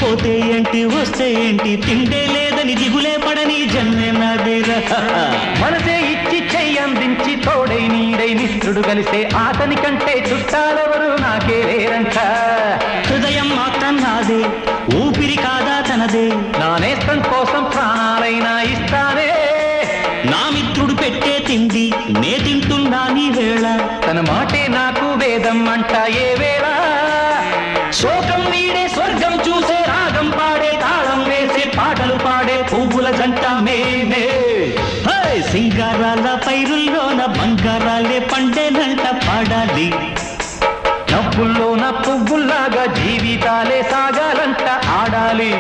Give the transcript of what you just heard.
పోతే ఏంటి వస్తే ఏంటి తిండే లేదని దిగులే పడని జన్మే నాదేరా మనసే ఇచ్చి చెయ్యందించి తోడై నీడై మిత్రుడు కలిసే అతని కంటే చుట్టాలెవరు నాకే లేరంట హృదయం మాత్రం నాదే ఊపిరి కాదా తనదే నా నేస్తం కోసం ప్రాణాలైనా ఇస్తానే నా మిత్రుడు పెట్టే తిండి నే తింటున్నా నీ వేళ తన మాటే నాకు వేదం అంట ఏ వేళ శోకం వీడే స్వర్గం చూసే రాగం పాడే తాళం వేసే పాటలు పాడే పువ్వుల జంట మేమే సింగారాల పైరుల్లోన బంగారాలే పండేనంట పాడాలి నవ్వుల్లోన పువ్వుల్లాగా జీవితాలే సాగాలంట ఆడాలి